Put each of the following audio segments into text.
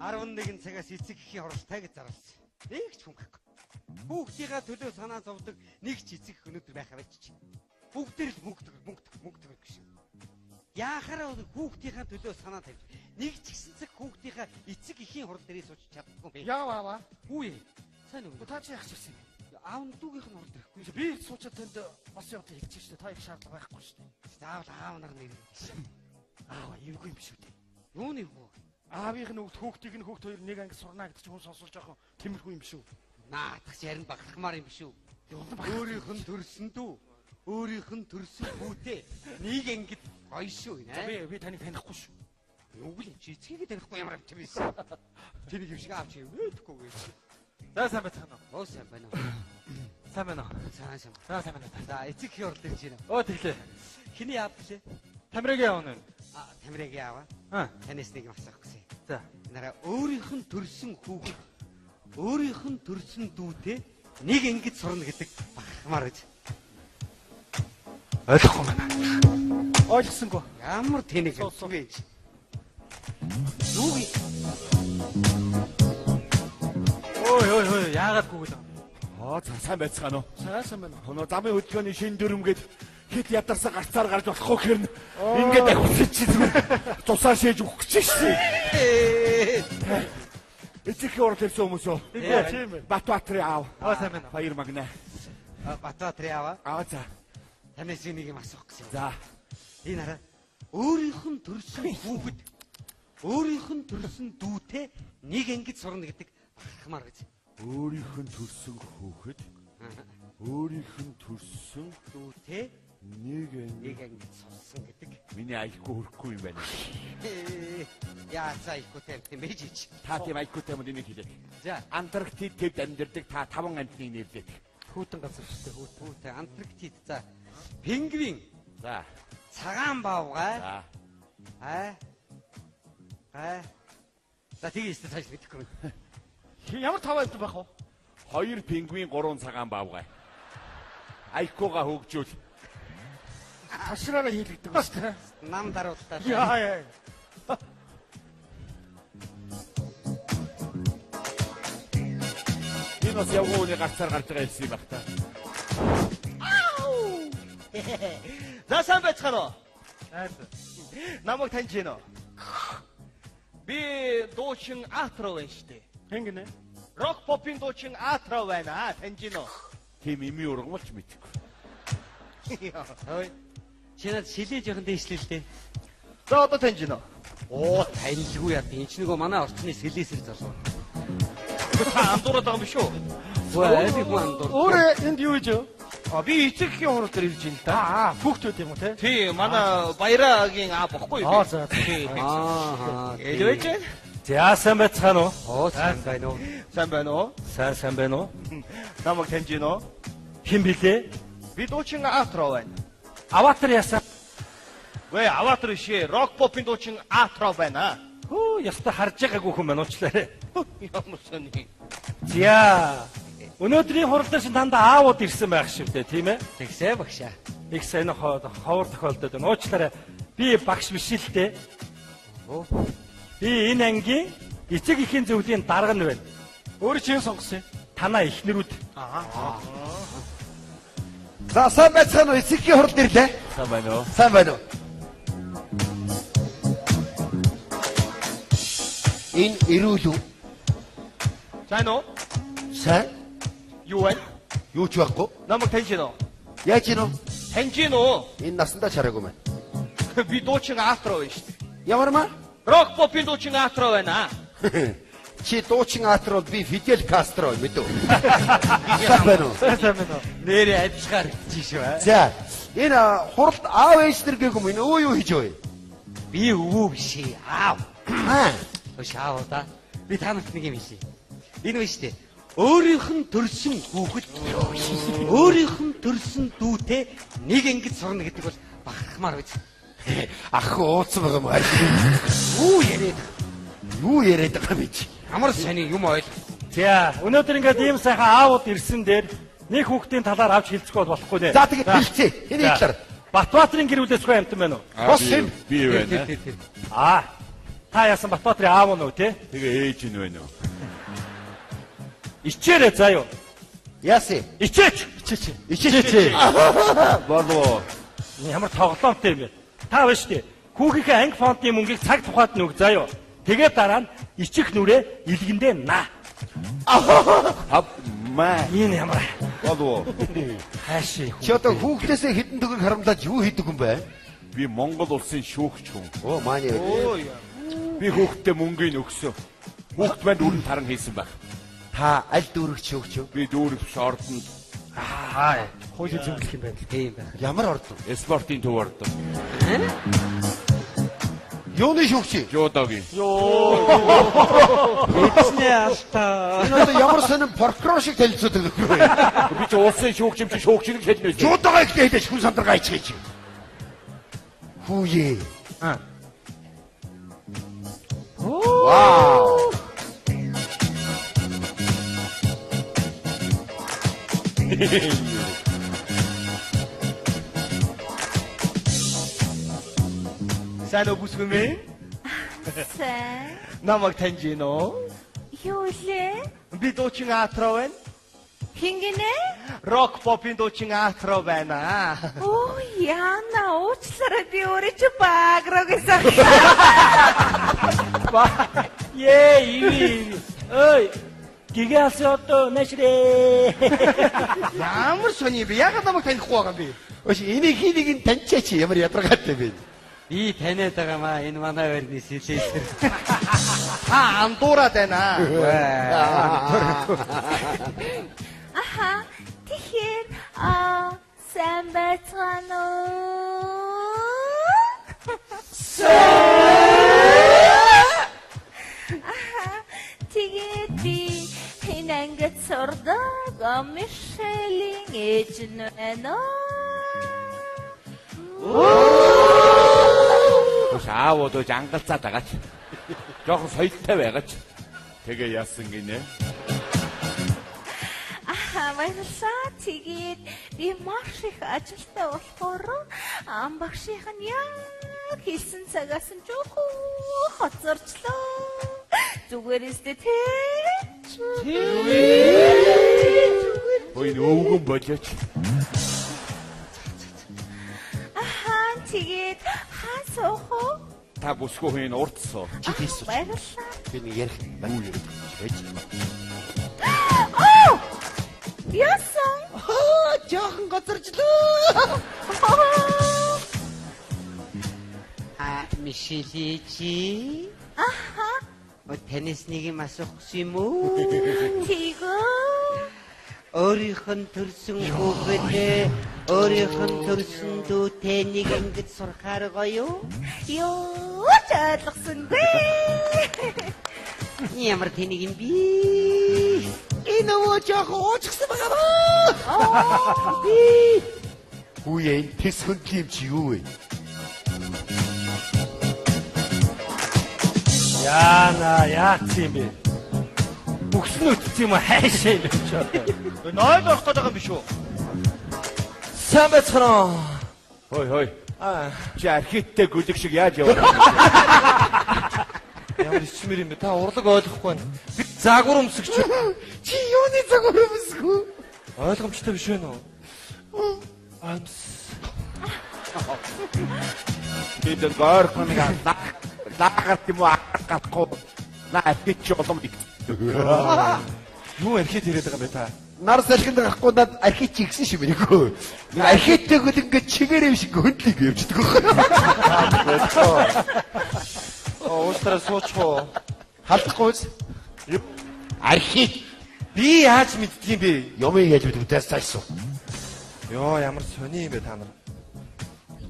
11 цагаас эцэг эхийн хорстой гэж зарласан. Нэг ч хүн байхгүй. Хүүхдийнхээ төлөө санаа зовдөг нэг ч эцэг өнөөдөр байх аваач. Бүгдээр л мөнгөдөг гэж. Яахаараа хүүхдийнхээ төлөө санаа тавьж нэг ч гэсэн цаг хүүхдийнхээ эцэг эхийн хурал дээрээ сууж чаддаггүй бэ? Яаваа. Үгүй. Сайн уу? Та чи яах гэсэн юм? Аав нь дүүгийнх нь хурал дээрхгүй. Би суучаад танд бас яваад хэлчих шүү дээ. Та их шаардлага байхгүй шүү дээ. Заавал аав нар нэр. Аа, эвгүй юм шүү дээ. Юуны хөө? Аавынх нь хүүхдийг нь хүүхд хоёр нэг анги сурнаа гэдэг чинь хүн сонсож байгаа тэмэрхүү юм шүү. Наатагч ярин багтахмаар юм шүү. Өөрийнх нь төрсөн дүү. Өөрийнх нь төрсөн хүүтэй. Нэг ангид гоё шүү нэ. Би таныг танихгүй шүү. Юу л чи эцгийг танихгүй ямар авч байсан. Тэнийг юм шиг авч өөдөхгүй гэж. За сайн байцгаана уу? Оо сайн байна уу? Сайн байна уу? Сайн. Сайн байна. За эцэг хий орлоо гэж байна. Оо тэглээ. Хиний яав гэлээ? Тамирагийн аав нь. Тамирагийн аава. Танаас нэг юм асуух гэсэн. За. Нараа өөрийнх нь төрсөн хүүхэд өөрийнх нь төрсөн дүүтэй нэг ангид сурна гэдэг багтмаар гэж. Ойлгохгүй байна. Ойлгосонгүй. Ямар тэнэг вэ? Юу вэ? Ой, яагаад гүгэл юм? За сайн байцгаана уу? Сайн байна. Өнөө замын хөдөлгөөний шин дүрмгээд хэд ядарсан гарцаар гарч болохгүй хэрнэ. Ингээд ахиж чи зүгээр тусаа шээж өгөх гэж шээ. Эцэг хөрөл ирсэн хүмүүс үү? Тийм ээ. Батбаатарын аав. Сайн байна. Баяр магнаа. Батбаатарын аава. За. Танаас нэг юм асуух гэсэн. За. Энэ хараа өөрийнх нь төрсөн хүүхэд өөрийнх нь төрсөн дүүтэй нэг ангид сурна гэдэг багтмаар гэж. Өөрийнх нь төрсөн хүүхэд өөрийнх нь төрсөн дүүтэй нэг ангид сурсан гэдэг. Миний айхгүй хөрөхгүй юм байна. Яацаа айкуутай юм бэ жиж. Та тийм айкуутай юм энийг хэлээ. За, Антарктид тэвд амьдардаг та 5 амьтныг нэрлээд. Хүүтэн газар шүү дээ. хүүтэй Антарктид за пингвин, За. цагаан баавгай. За. За тэгээ ихтэй цааш мэдэхгүй байна. Ямар тав амьд байх вэ? 2 пингвин 3 цагаан баавгай. Айкууга хөгжүүл. Ташраараа хийлэгдэг ба шүү дээ. Нам даруултаа. Яа. Энэ бас явгооны гарцаар гарч байгаа хэлсэн юм баг та. За сайн байцгаана уу? Сайн. Намайг таньж байна уу? Би дуучин Атро байна шүү дээ. Хэнгэнэ? Рок попын дуучин Атро байна. Таньж байна уу? Тийм ими ургамалч мэдгүй. Ой. Чинад шилээ жоохон дээшлээ л дээ. За одоо таньж байна уу? Оо, танилгүй яа. Энд ч нөгөө манай орчны сэлээсэр залуу. Та андуураад байгаа юм шүү. Ой, би гуандур. Өөрөө энд юу гэж юу? Би эцэг эхийн хурал дээр ирж байна л да. Хүүхдүүд юм уу те? Тий, манай Баярагийн аа бохгүй юу? За. Элвэж. За сайн байцгаана уу? Оо, сайн байна уу? Сайн байна уу? Сайн байна уу? Намайг таньж байна уу? Хэн блэ? Би дуучин Атро байна. Аватар ясаа. Вэ, Аватар шээ. Рок попын дуучин Атро байна. Хөө, яста харж байгаагүй хүн байна уучлаарай. Ямар сони. За. Өнөөдрийн хурал дээр чинь дандаа аавууд ирсэн байх шиг дээ, тийм ээ? Тэгсээ багшаа. Их сайн ховор тохиолдод байна. Уучлаарай. Би багш биш л дээ. Би энэ ангийн эцэг эхийн зөвлөлийн дарга нь байна. Өөрөө чинь сонгосон юм. Танаа эхнэрүүд. За сайн байцгаана уу? Эцэгхийн хурал ирлээ. Сайн байна уу? Сайн байна уу? Энэ эрүүл үү? Сайн уу? Сайн. Юу вэ? Юу ч байхгүй. Намайг таньж байна уу? Яаж ийн үү? Таньж байна уу? Энэ насандаа чараагүй мэн. Би дуучин Атро байна шүү дээ. Ямар маа? Рок попын дуучин Атро байна. Чи дуучин Атро би Фидель Кастро мэдв. Сайн байна уу? Сайн байна уу? Нэрээ адилгаар хийж шүү. За энэ хуралд аав ээж нар гээгүй юм. Өө юу хийж вэ? Би өвөө биш ээ. Аав. Аа. Шаав да. Би танарт нэг юм хэлье. Энэ биш үү? Өөрийнх нь төрсөн хүүхэд өөрийнх нь төрсөн дүүтэй нэг ангид сурна гэдэг бол бахархмаар биз. Ах ууцсан байгаа юм аа. Юу яриад байгаа юм чи? ямар сони юм ойл. За, өнөөдөр ингээд ийм сайхан аавууд ирсэн дээр нэг хүүхдийн талаар авч хэлцэхгүй болохгүй нэ. За тэгээд хэлцээ. Энэ хэлээр. Батбаатарын гэр бүлээс хөө амтан байна уу? Бос юм. Би байна. Та яасан Батбаатарын аав нь үү те? Тэгээ ээж нь байна уу? Ичээрээ заяа. Яасын? Ичээч. Ичээч. Болов. Ямар тоглоомтой юм бэ? Та байна шүү дээ. Хүүгийнхээ анги фонтын мөнгийг цаг тухайд нүг заяа. Тэгээд дараа нь ичих нүрээ илгэндээ наа. Маа. Энэ ямар Болов. хаашаа Чи одоо хүүхдээсээ хідэн төгөөр харамлаад юу хийдэг юм бэ? Би Монгол улсын шүүгч хүн. Оо маань. Би хүүхдтэй мөнгөний өгсөн. Хүүхд манд үрэн таран хийсэн байх. Та аль дүүрэг шүүгч юу? Би дүүрэгч ордонд хуулийн зөвлөх юм байна л. Тийм байх. Ямар ордон? спортын төв ордон. Юуны шүүгч? Жодогийн. Эцнээ алтаа. Энэ одоо ямар сонин прокурор шиг танилцуулдаг нөхөр вэ? Би ч улсын шүүгч юм чи шүүгчнийг хэлнэ. Жуудаа ихтэй хэдэж хүн сандрага ичгэж. Хүүе. Вау. Сайн уу бүсгүмээ? Сайн. Намайг таньж гин үү? Юу лээ? Би дуучин Атроо байна. Хингэнэ? Рок попын дуучин Атроо байна. Оо, яна уучлаарай би өөрөө ч багроо гэсэн. Иви. Ой. Гигээс одоо нэшрээ. Ямар сони би ягаад намайг танихгүй байгаа юм бэ? Өш энийг хийнийг нь таньчаач ямар ядаргаатай бэ? Би таниад байгаамаа энэ манай өрний сэлээсэр. Та андуураад байна. Аха. Тэгэхээр сайн байцгаана уу? Аха. Тэгээд би энэ ангид сурдаг Мишелийн ээж нь байна уу? Аавууд ууж ангалцаад байгаач. Жохон соёлтой байгаач. Тэгээ яасан гинэ? Баярлалаа. Тэгээд би маш их ажилтай болохоор багшийнх нь яг хэлсэн цагаас нь жоохон хоцорчлоо. Зүгээр өстэй тий. Ой өвгөн болооч. Тэгээд хаан суух уу? Та бүсгүй хүн урд суу. Чи тийс. Баярлалаа. Би нэг ярих юм байж. Яасан? Жохон гоцорчлоо. Мишеличи. Аха. Танис нэг юм асуух гэсэн юм уу? Тийгөө. Өөрийнх нь төрсөн хүүхдээ өөрийнх нь төрсөн дүүтэй нэг ингэж сурахаар гоё юу? Юу ч ойлгосонгүй. Ямар тэнийг юм би? Энэ өө жохон уучсан байгаа ба. Хүүе тэс хөндлөм чи юу вэ? Яна яац юм бэ? Бүхсэн үтцсэн юм хайшаа юм чи одоо. Ноёд орох гээд байгаа юм биш үү? Сайн байцгаана. Хой. Чи архитекттэй гүлэг шиг яаж яваа? Ямар ичмэр юм бэ? Та урлаг ойлгохгүй байна. Би загвар өмсөгч. Чи юуны цагаар өмсгөө? Ойлгомжтой биш вэ нөө? Бид гойрхон нэг лагарт юм уу гахгүй. На архитект болом dik. Юу архит яриад байгаа юм бэ та? Нар салхинд гарахгүй надад архит чи гисэн шиг мэнийхөө. Архитектэг л ингээд чигээрээ шиг хөндлөг явчихдаг байхгүй. Ууstrаа суучихоо. Халдахгүй. Архит Би яаж мэддэг юм бэ? юмыг яаж мэдвэ тайсуу. Йоо ямар сони юм бэ та нар?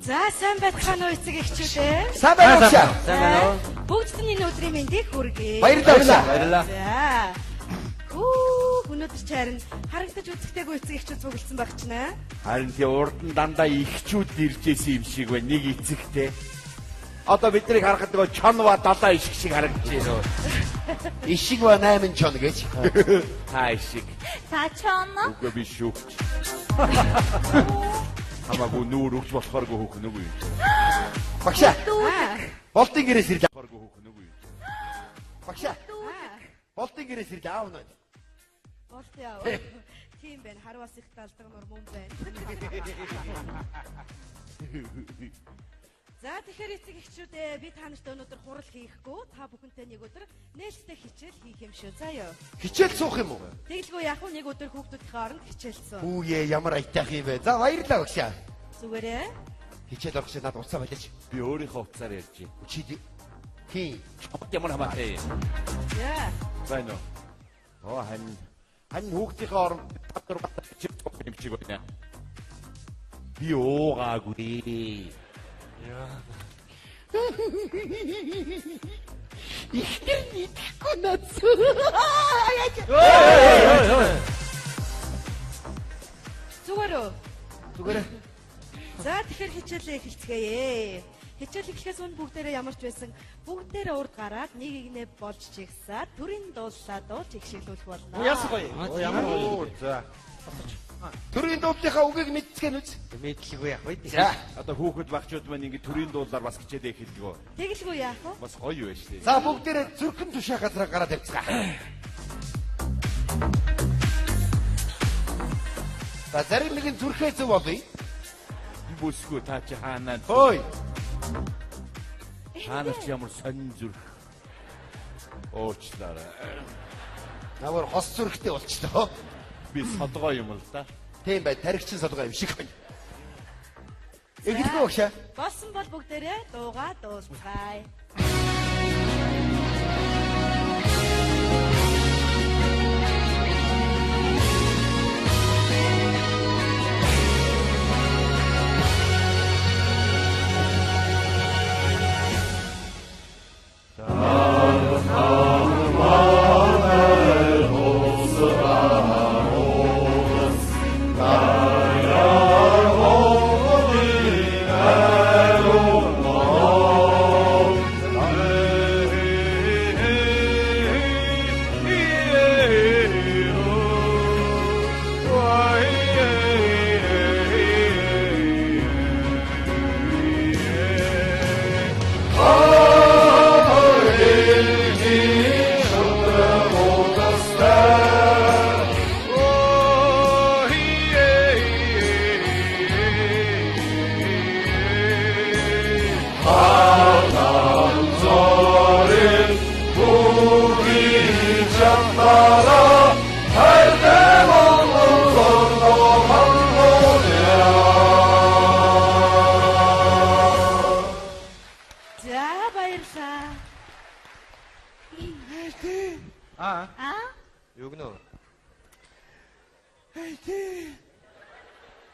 За сайн байцгаана уу эцэг эхчүүдээ. Сайн байна. Бүгдд нь энэ өдрийн мэндийг хүргэе. Баярлалаа. За. Өнөөдөр ч харин харагдаж үзэхтэйгүй эцэг эхчүүд бүгэлдсэн байх ч нэ. Харин тий урдан дандаа ихчүүд ирж исэн юм шиг байна. Нэг эцэгтэй. Одоо биднийг харахад нөгөө чонва далаа ишг шиг харагдаж байна. Ишиг ба 8 чон гэж. Та ишг. Та чоно? Үгүй би шүүгч. Хамаагүй нүүр өгч болохооргүй хөөх нүг үү. Багшаа. Болтын гэрээс ирж Болохооргүй хөөх нүг үү. Багшаа. Болтын гэрээс ирж аав нь. Болт яа. Тийм байна. Харвас их талдаг нор мөн байна. За тэгэхээр эцэг эхчүүдээ би та нарт өнөөдөр хурал хийхгүй та бүхэнтэй нэг өдөр нээлттэй хичээл хийх юм шүү. Заа ёо. Хичээл суух юм уу? Тэгэлгүй яг нэг өдөр хүүхдүүдийн оронд хичээл суу. Хүүе ямар айтайх юм бэ? За баярлалаа багшаа. Зүгээрээ. Хичээл орох шиг надад уцаа байлаач. Би өөрийнхөө уцаар ярьж байна. Чи тийм. Ямар хамаатай. Яа. Байна уу? Оо хань хүүхдийнхээ оронд татвар батар хичээл юм шиг байна. Би уугаагүй. Ихтер нийтэхгүй надс. Зүгээрөө. Зүгээрээ. За тэгэхээр хичээлээ эхэлцгээе. Хичээл эхлэхээс өмнө бүгдээрээ ямар ч байсан бүгдээрээ урд гараад нэг игнээ болж чигсаад төрийн дууллаа дуулж ихшиглүүлэх болно. Яасан гоё. Ямар За. Төрийн дуулынхаа үгийг мэдцгэн үз. мэдлгүй яах вэ? За. Одоо хүүхэд багчууд маань ингэ төрийн дуулаар бас хичээлээ эхэлдэг. Тэгэлгүй яах вэ? Бас гоё байна шүү дээ. За бүгдээрээ зүрхэн тушаа газараа гараад явцгаа. За зарим нэгэн зүрхээ зөв болъё. Бүсгүй та чи хаанаа. Хөөе. Хаанаа ч ямар сонин зүрх. Уучлаарай. Намар хос зүрхтэй болчлоо. Би содгоо юм л да. Тийм бай, таригчин солгоо юм шиг байна. Эхлэхгүй багшаа. Болсон бол бүгдээрээ дуугаа дуусгая.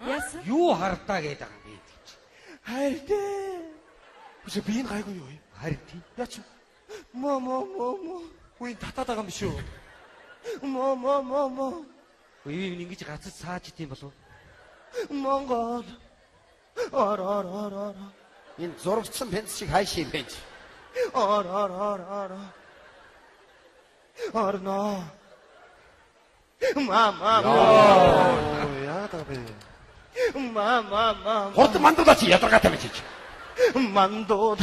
Яасан? Юу хардаа гэдэг юм бэ гэж. Хайртай. Үгүй би энэ гайгүй юу? Харин Яач. Мо. Үгүй татаад байгаа юм биш үү? Мо. үе ингэж гацаж сааж идэм болов. Монгол. Ор. Энэ зургцсан пенс шиг хайш юм бэ? Ор. Орно. Мама. Яагаад бэ? Мама. Хорд мандуудаа чи ядаргаатай байж чи. Мандууд.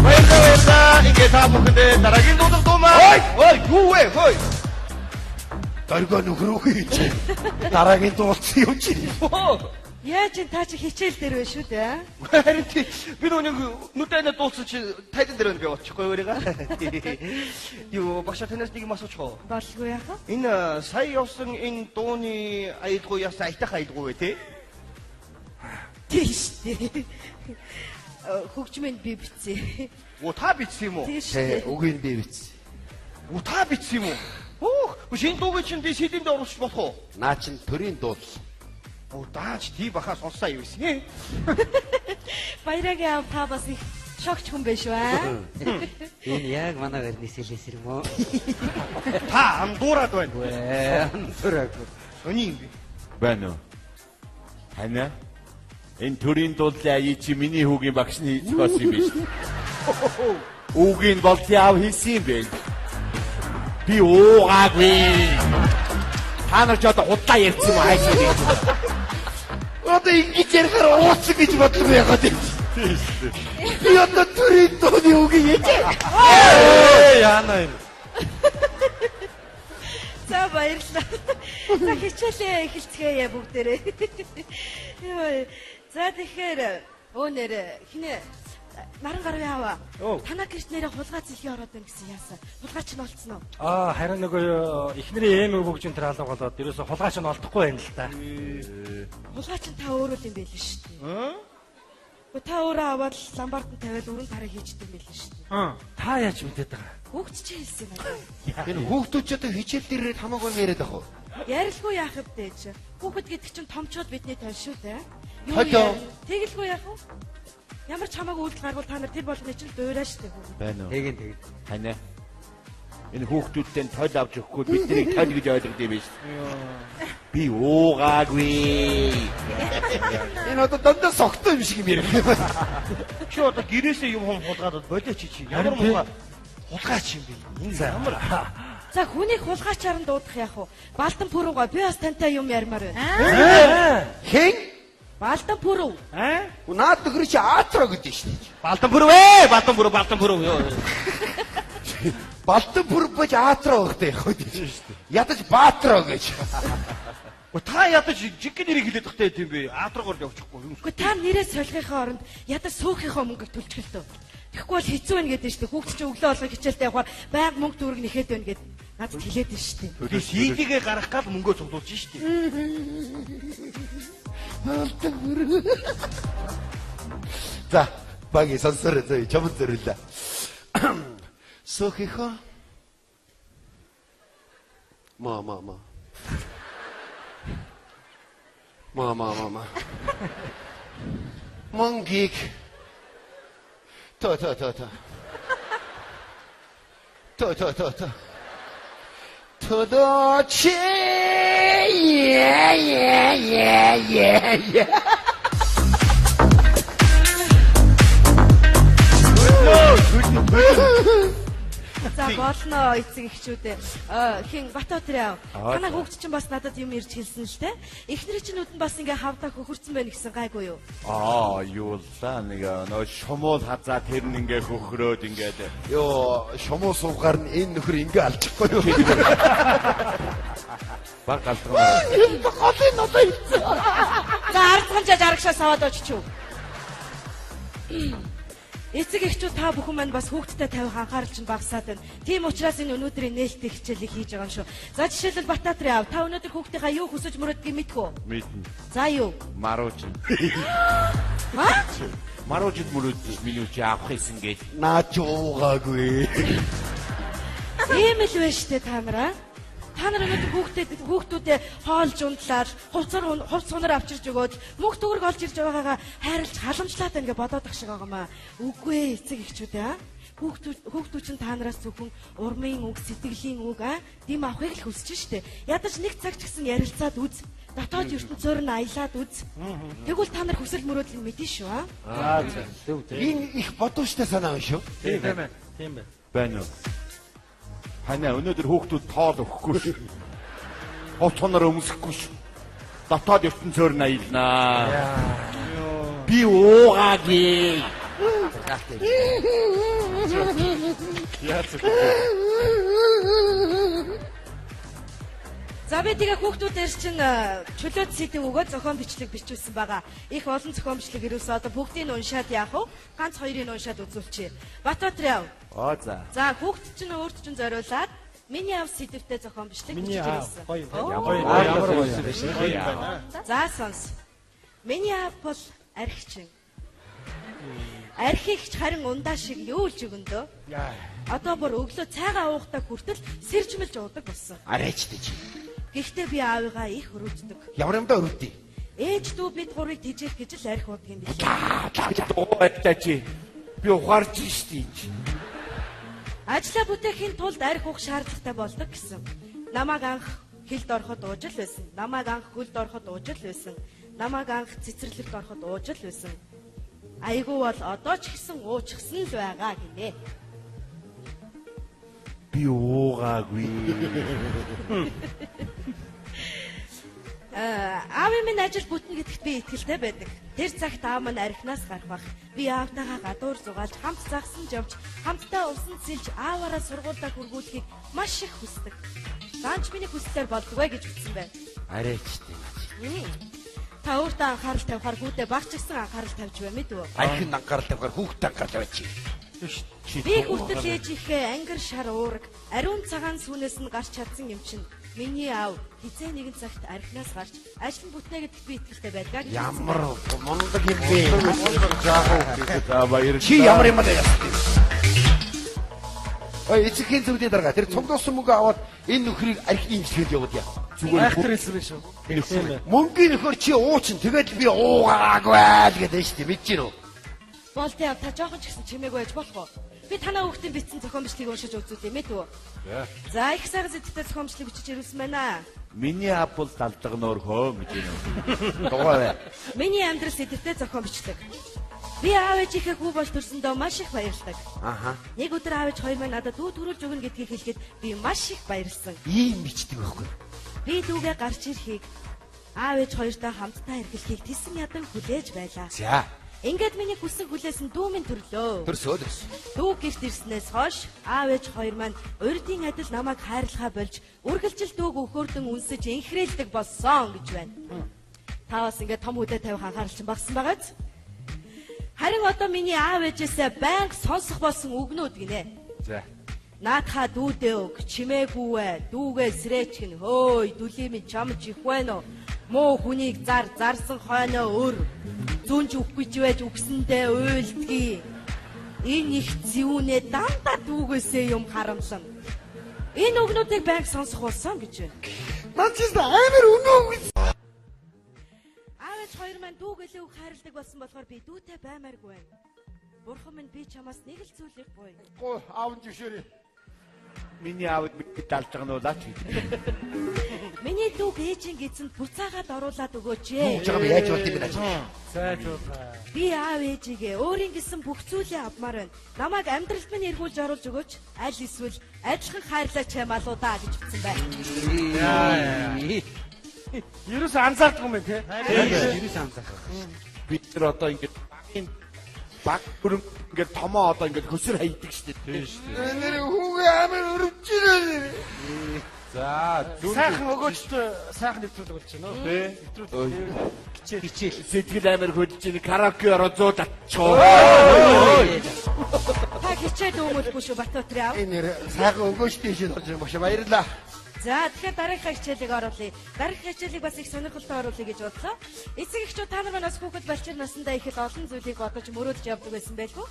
Баярлалаа. Ингээ та бүхэндээ дараагийн дуулах дуумаа. Ой, юу вэ? Хөөе. Дөргөө нөхрөө чи. Дараагийн дуулсан юм чи. Яаж ин та чи хичээл дээр вэ шүү дээ? Харин тий. Би нүг нүдэнэ дуулсан чи тайлан дээр байна би очихгүй өөрийгөө. Юу багш танаас нэг юм асуучих уу? Болгүй яах вэ? Энэ сая явсан энэ дууны аялгүй ясаа айтах аялгүй вэ те? Тийш дээ. Хөгжмөнд би бицээ. Оо та бичсэн юм уу? Тийш Тэ, дээ. үгийн би биз. Оо та бичсэн юм уу? Хөөх, шинэ дууг чинь би сэдэнд оруулах болох уу? Наа чин төрийн дуул. Оо даач тий бахаа сонсоо юу вэ? Баярагийн та бас их шогч хүн биш үү? Энэ яг манай гарнис хэлээс юм уу? Та андуураад байна. Амтраг. Сони юм би. Байна уу? Хана? Энэ төрийн дуулаа чи миний хүүгийн багшны зохиос юм биш. Хүүгийн бол яав хийсэн юм бэ? Би уугаагүй. Та нар ч одоо худлаа ярьсан юм хайш үү? Одоо ингэж ярихаар ууцсан гэж бодлоо яагаад юм. Би одоо төрийн дууны үг яаж. Яана юм. За баярлалаа. За хичээлээ эхэлцгээе бүгдээрээ. Йоо. За тэгэхээр өөнөр хинэ наран гар яава. Танаа гэрт нэрээ хулгай зэлхий ороод байна гэсэн яасан. Хулгайч нь олцсон уу? Харин нөгөө эхнэрийн эм өгөгжин тэр алга болоод ерөөсө хулгайч нь олдохгүй байна л да. Хулгайч нь та өөрөө юм байл нь шүү дээ. Та өөрөө аваад ламбард нь тавиад өрн тараа хийждэг юм байл нь шүү дээ. Та яаж мэдээд байгаа? Хүүхд чи хэлсэн юм аа. Энэ хүүхдүүд ч одоо хичээл дээр хамаагүй яриад ах уу? Ярилгүй яах вэ ч. Хүүхэд гэдэг чинь томчууд бидний тань шүү дээ. Хойдоо. Тэгэлгүй яах вэ? Ямар ч хамаагүй үйлдэл гаргуул та нар тэр болгоны чинь дуурай штэ. Байна уу? Тэгээд. Ханаа. Энэ хүүхдүүдтэй тойл авч өгөхгүй бидний тойл гэж ойлгод юм биш. Би уугаагүй. Энэ одоо дандаа согтой юм шиг юм ярих. Чи одоо гэрээсээ юм хулгаад болооч чи. Ямар муухай хулгайч юм бэ? Энэ ямар За хүнийг хулгайчаар нь дуудах яах вэ? Балтан пүрүүгоо би бас тантай юм ярмаар байна. Хэн? Балтан пүрүү. Наад нөхөр чи Аатро гэдэг шүү дээ. Балтан пүрүү ээ, балтан пүрүү. Балтан пүрүү бож Аатро гэхтэй яг үү. Ядаж Баатро гэж. Та ядаж жиг нэрийг хэлээд тахтай тийм бэ? Аатрагоор явчихгүй юм. Гэхдээ та нэрээ солихынхаа оронд ядаж суухынхаа мөнгөийг төлчихөлтөө. Тэгэхгүй бол хэцүү байна гэдэг шүү дээ. Хүүхд чинь өглөө болгоо хичээлтэй явахаар байнга мөнгө төгрөг нэхэд байна гэд надад хэлээд байна шүү дээ. Би сийдигээ гарах гал мөнгөө цуглуулж шүү дээ. За, баги сонсороо зөө чамд зөвлөө. Сохихо. Мама. Монгик. То. 도도치 예. За болно эцэг эхчүүдээ. Хин Батбаатар яав. Танаа хүүхд чинь бас надад юм ирж хэлсэн л те. Эхнэрийн чинь нүдэн бас ингээ хавдаа хөхөрцөн байна гэсэн гайгүй юу? Юу л да нэг нөө шумуул хазаа тэр нь ингээ хөхрөөд ингээд Йоо, шомоо суугаар нь энэ нөхөр ингээ алчихгүй юу? баг галтраа. Голын одоо хэлсэн. За ардгамжаа жаргашаас аваад очиж. Эцэг эхчүүд та бүхэн маань бас хүүхдтэй тавих анхаарал чинь багасаад байна. Тийм учраас энэ өнөөдрийн нээлттэй хичээлийг хийж байгаа юм шүү. За жишээлбэл Батбаатар яав. Та өнөөдөр хүүхдийнхаа юу хүсэж мөрөдгийг мэдэх үү? Мэднэ. За юу? Марууч. Марууч мөрөдж миний чи авах гэсэн гэж. Наач уугаагүй. Ийм л байна штэ та нараа. Та нар өнөөдөр хүүхдүүдэд хоолж унтлаад хувц сунаар авчирж өгөөд мөнгө төгрөг олж ирж байгаагаа хайрлж халамжлаад байна гэж бодоод ах шиг байгаа маа. Үгүй ээ эцэг эхчүүд аа. Хүүхдүүд чинь та нараас зөвхөн урмын үг, сэтгэлийн үг дэм авахыг л хүсэж штэ. Ядаж нэг цаг ч гэсэн ярилцаад үз. Дотоод ертөнцөөр нь аялаад үз. Тэгвэл та нар хүсэл мөрөөдөл мэдэн шүү аа. Зөв. Энэ их бодвоштой санаа юм шүү. Тийм байна. Байна уу? Ханаа өнөөдөр хүүхдүүд тоол өгөхгүй шүү. Ховцоноор өмсөхгүй шүү. Дотоод ертөнцөөр нь аялнаа. Би уугаагүй. За би тэгээ хүүхдүүдээр чинь чөлөөт сэдв өгөө зохион бичлэг бичүүлсэн байгаа. Их олон зохион бичлэг ирүүлсэн. Одоо бүгдийг нь уншаад яах вэ? Ганц хоёрыг уншаад үзүүлчихье. Батбаатар яв. За. За хүүхд чинь өөрт чинь зориулаад миний ав сэдвтэй зохион бичлэг бичүүлсэн. Ямар гоё. За сонс. Миний ав бол архичин. Архигч харин ундаа шиг юу л өгөндөө. Одоо бүр өглөө цайгаа уухтаа хүртэл сэржмэлж уудаг болсон. Арайчтай чи. Гэхдээ би аавыгаа их өрөвддөг. Ямар юм да өрөвдөй. Ээж дүү бид гурыг тижээх гэж л архи уудаг юм биш. Дуутай чи. Би ухаарч штий. Ажлаа бүтээхийн тулд архи уух шаардлагатай болдог гэсэн. Намайг анх хилд ороход ууж л байсан. Намайг анх хөлд ороход ууж л байсан. Намайг анх цэцэрлэгт ороход ууж л байсан. Айгуу бол одоо ч гэсэн уучихсан л байгаа гинэ. Би уугаагүй. Аавын минь ажил бүтнэ гэдэгт би итгэлтэй байдаг. Тэр цагт аав минь архинаас гарах бах. Би аавтайгаа гадуур зугаалж, хамт загсан жавж, хамтдаа усан цэлж, ааваараа сургуультай хүргүүлэхийг маш их хүсдэг. Даанч миний хүслээр болдгоо гэж хүссэн байна. Арай ч тийм. Та өөртөө анхаарал тавихаар хүүтэй багч гисэн анхаарал тавьж байна мэдвэ? Архин анхаарал тавихаар хүүхдээ анхаарал тавьж. Би хүртэл ээжийнхээ ангар шар уураг, ариун цагаан сүнээс нь гарч чадсан юм чинь. Миний аав хизээ нэгэн цагт архинаас гарч ажил нь бүтнэ гэдэгт би итгэлтэй байлгаа гэж. Ямар мундаг юм бэ? За баяр. Чи ямар юм бэ? Ой, эцгийн зүгдээ дарга. Тэр цуглуулсан мөнгө аваад энэ нөхрийг архины имчилгээнд яваад яа. Айхтар хэлсэн биш үү? Мөнгөний нөхөр чи уучин. Тэгээд би уугаагүй л гэдэг шүү дээ. Мэдэж гинөө. Болтой яв та жоохон ч гэсэн чимээг байж болох уу? Би танаа хүүхдийн бичсэн зохион бичлэгийг уншиж үзүүлээ мэдвэ? За их сайхан зэдтэй зохион бичлэг бичиж ирүүлсэн байна. Миний аав бол далдагноор хөө гэж юм. Дугаарай. Миний амьдрал зэдтэй зохион бичлэг. Би аав ээжийнхээ хүү болж төрсөндөө маш их баярлалаа. Аха. Нэг өдөр аав ээж хоёр маань надад дүү төрүүлж өгнө гэдгийг хэлэхэд би маш их баярлсан. Ийм бичдэг байхгүй. Би дүүгээ гарч ирэхийг аав ээж хоёртой хамтдаа эргэлхийг тэсэн ядан хүлээж байлаа. За. Ингээд миний хүссэн хүлээсэн дүү минь төрлөө. Төрсөө. Дүү гэрт ирснээс хойш аав ээж хоёр маань урдын адил намайг хайрлахаа болж үргэлжил дүүг өхөөрдөн үнсэж инхрээлдэг болсон гэж байна. Та бас ингээд том үдэ тавих анхаарал чинь багсан байгааз. Харин одоо миний аав ээжээсээ байнга сонсох болсон үгнүүд гинэ. За. Наатха дүүдээ өг, чимээгүүвэ, дүүгээ срэчгэн, хөөй, дүлий минь чамж их байна уу? Муу хүнийг зарсан хойноо өр. Зүүнж үхгүй ч байж үгсэндээ уйлдгий. Энэ их зүүнээ дандаа дүүгээсээ юм харамсан. Энэ үгнүүдийг байнга сонсох болсон гэж байна. Наад чи амар өнөө. Аавч хоёр маань дүүгэлээ үг хайрладаг болсон болохоор би дүүтэй баймааргүй байна. Бурхан минь би чамаас нэг л зүйлийг гуй. Гоо аав нь зөвшөөрэй. Миний аавд би далдагнуулаач гэдэг. Миний дүүг ээжийн гизэнд буцаагаад оруулаад өгөөч ээ. Чамд яаж болд юм бэ? Сайж байгаа. Би аав ээжигээ өөрийн гэсэн бүх зүйлээ авмаар байна. Намайг амьдралд минь эргүүлж оруулж өгөөч. Аль эсвэл адилхан хайрлаач юм алуу даа гэж утсан байна. Ерөөс анзаардгүй юм те. Ерөөс анзаарах. Бид нар одоо ингэж баг бүрэн ингээд томоо одоо ингээд хөсөр хайдаг штеп. Тийм штеп. Нэр хүүгээ амар өрөвчрээ. За Сайхан өгөөчтэй сайхан нэвтрүүлэг болж байна уу? Тий. Хичээл сэтгэл амар хөдөлж ийн караоке ороо 100 татчихоо. Та хичээд өгмөлгүй шүү Батбаатар аав. Энэ нэр сайхан өгөөчтэй шин болж байгаа маш баярлаа. За тэгэхээр дараагийн хичээлийг оруулъя. Дараагийн хичээлийг бас их сонирхолтой оруулъя гэж бодлоо. Эцэг эхчүүд та нар манаас хүүхэд балчир насандаа их л олон зүйлийг бодож мөрөөдж явдаг байсан байлгүй.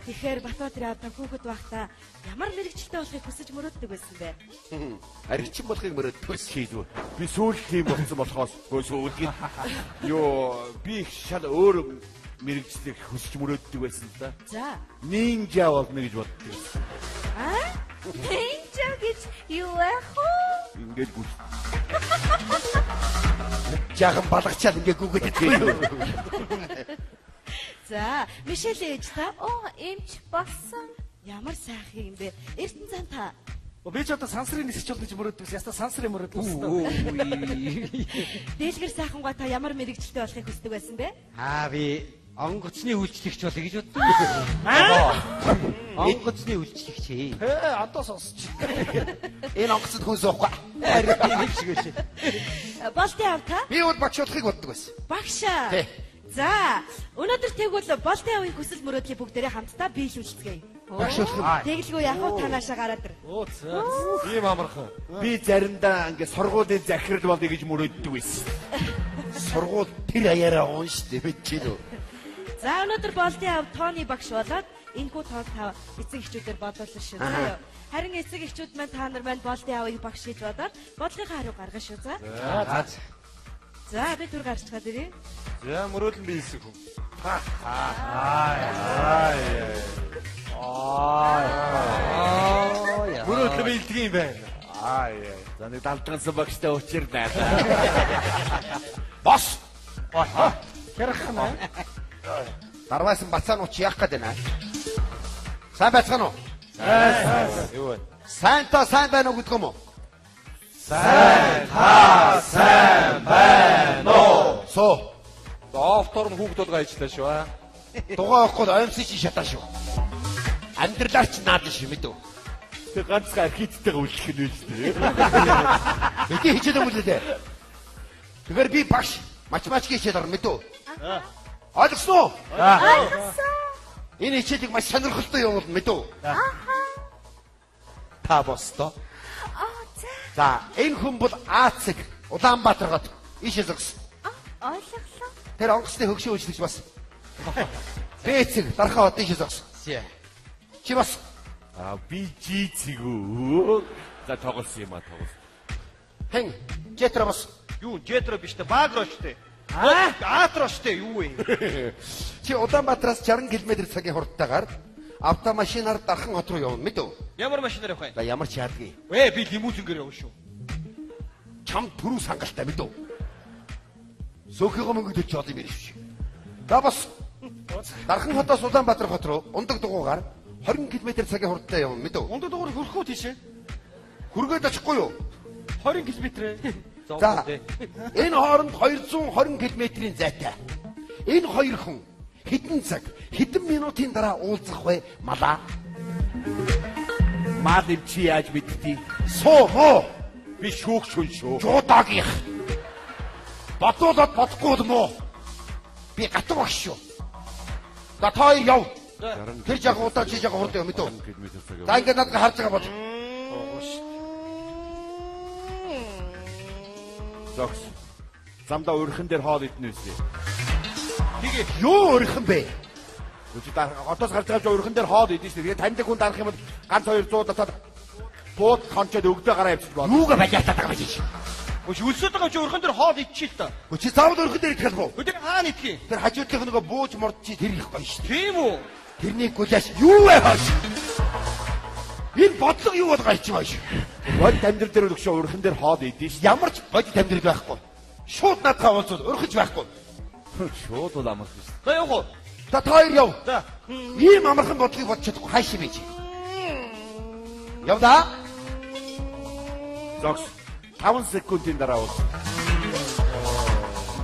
Тэгэхээр Батбаатар аавтаа хүүхэд байхдаа ямар мэрэгчлээ болохыг хүсэж мөрөөддөг байсан бэ? Аригчин болохыг мөрөөддөг хийлгүй. Би сүүл тийм болсон болохоос сүүлгэн. Йоо би их шал өөр мэрэгчлийг хүсэж мөрөөддөг байсан да. За. Нинжа болно гэж боддог. Нинжа гэж юу ах вэ? Ингээд гүш. Жаахан балгачаад ингээ гүгээд идэх. За, Мишель ээж та Эмч болсон. ямар сайхан юм бэ? Эрдэнэ цан та. Би ч одоо сансрын нисч болно гэж мөрөөддөг. Яста сансрын мөрөөддөг. Дэлгэр сайхангаа та ямар мэрэгчлээ болохыг хүсдэг байсан бэ? Би онгоцны үйлчлэгч болъё гэж боддог. Онгоцны үйлчлэгч ээ. Одоо сонсч. Энэ онгоцод хүн суухгүй. Нэг шиг өшөө. Болтой аав та? Би бол багш болохыг боддог байсан. Багшаа. Тий. За, өнөөдөр тэгвэл болтой аавын хүсэл мөрөөдлийг бүгдээрээ хамтдаа биелүүлцгээе. Багш болох. Тэгэлгүй яг уу танаашаа гараад ир. Ийм амархан. Би заримдаа ингээд сургуулийн захирал болъё гэж мөрөөддөг байсан. Сургууль тэр аяараа уунштэй мэдчихэв үү? За, өнөөдөр болтой аав тооны багш болоод энэхүү тоог та эцэг эхчүүдээр бодлуулсан шүү заяа. Харин эцэг эхчүүд маань та нар маань болтой аавыг багш гэж бодоод бодлогын хариу гаргана шүү за. За, би түр гарч чад ирээ. За мөрөөдөл би хэлсэн хүн. Мөрөөдөл бэлдэг юм байна. За нэг далдгансан багштай учирнаа. Бос. Хэрхэн аа? Дарваас нь бацаанууд чи яах гээд байна? Сайн байцгаана уу? Юу вэ? Сайн та сайн байна уу гэдэг юм уу? Сайн байна. орн хүүхдүүдгээ ажиллаа шүү аа. Дугаа авахгүй оймсыг чи шатаа шүү. Амьдралаар ч наад шүү мэдв. Тэг ганцхан архитекттэйгээ үлдэх нь үү дээ. Эдийн хичээлээ үлдээ. Тэгэхээр би багш математик хичээл орно мэдв. Ойлгосон уу? Энэ хичээлийг маш сонирхолтой явуулна мэдв. Та босдоо. За, энэ хүн бол Аацэг Улаанбаатаргад ийшээ зогсон. Ойлголоо. Тэр онгоцны хөгшөө үйлчлэгч бас. Бэцэг дарахаа одоо ийшээ зогсон. Чи бас Би жицэг үү. За тоглосон юм тоглосон. хэн жетра бас. Юу жетро биш те багро штэ. Аатро штэ юу вэ? Чи Улаанбаатараас 60 км цагийн хурдтайгаар автомашинаар дархан хот руу явна мэдв. Ямар машинаар явах вэ? За ямар ч яадгүй. Би лимузингээр явна шүү. Чам түрүү сангалтай мэдв. Сөөхийгөө мөнгө төлж олж юм биш. За бас дархан хотоос Улаанбаатар хот руу ундаг дугуугаар 20 км цагийн хурдтай явна мэдв. Ундаг дугаар хөрөхөө тийшээ. Хүргээд очихгүй юу? 20 км. За энэ хооронд 220 км-ийн зайтай. Энэ хоёр хүн хэдэн цаг, хэдэн минутын дараа уулзах вэ? Малаа. Мал юм чи яаж мэдтий? Суу муу. Би шүүх шүн шүү. Жуудаагийнх. Бодуулаад бодохгүй л муу. Би гатаг багш шүү. За та хоёр яв. Тэр жаг удаа чи жаг хурд юм мэдв. За ингээд надад харж байгаа бол. Зогс. Замдаа өрхөн дээр хоол идэнэ үстэй. Тэгээд юу өрхөн бэ? Үгүй одоос гарч байгаа өрхөн дээр хоол идэж шүү. Тэгээд таньдаг хүн дарах юм бол ганц 200 татаад бууд кончод өгдөө гараа явчих бод. Юугаа бажаатаад байгаа юм чи? Өш үлсөд байгаа чи өрхөн дээр хоол идчихээ л та. Чи заавал өрхөн дээр идэх юм уу? Өдөр хаана идэх юм? Тэр хажуудлынх нөгөө бууж морд чи тэр их гоё шүү. Тийм үү? Тэрний гуляаш юу вэ хаш? Энэ бодлого юу бол гайч байгаа шүү. Бод амьдрал дээр өгшөө өрхөн дээр хоол идэж шүү. Ямар ч бодит амьдрал байхгүй. Шууд надад уулзвал өрхөж байхгүй. Шууд бол амарх шүү. За явах уу? За та хоёр яв. За. Ийм амархан бодлогыг бодож чадахгүй хайш юм чи. Яв да. Зогс. 5 секундын дараа уус.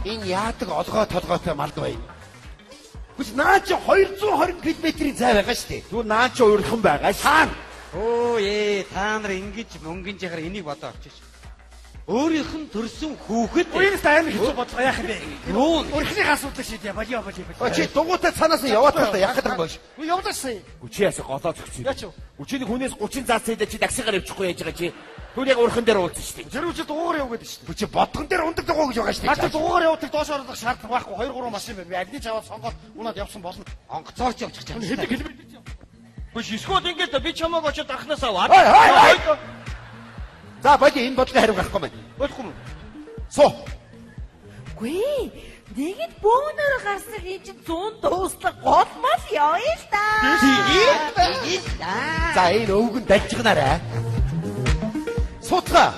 Энэ яадаг олгоо толгойтой малд бай. Хүч наа чи 220 км-ийн зай байгаа шүү дээ. Түр наа чи өрхөн байгаа шаан. Оо та нар ингэж мөнгөн жихаар энийг бодоо авчиж. Өөрийнх нь төрсөн хүүхэд. Энэ тайм хэцүү бодлого яах юм бэ? Юу? Өрхний асуудал шийдээ. Болио. Чи дугуйтай цаанаас нь яваад та яах гэдэг юм бэ? Явуулсан. Үчи ясаа голоо зөгцөө. Яач вэ? Үчиний хүнээс 30 заас цайдаа чи таксигаар явчихгүй яаж байгаа чи. Түр яг өрхөн дээр уулзсан шүү дээ. Тэр үчи дугаар яв гэдэг шүү дээ. Чи бодгон дээр ундаг дугуй гэж байгаа шүү Наад дээ. дугаар явуулах доош оруулах шаардлага байхгүй. 2 3 машин байна. Би аль нь ч аваад сонгоод унаад явсан болно. Онгоцоорч явчих чам. Хэдэг хэлбэр. Өш эсвэл ингээд би чамааг очоод дарахнаас аваад. За боди энэ бодлого хариу гарахгүй байна. Болохгүй юм. Суу. Гүй. Нэгд бөөнөр гарсан хий чи 100 дууслаг голмал явъя л да. За энэ өвгөн дажигнараа. Суутга.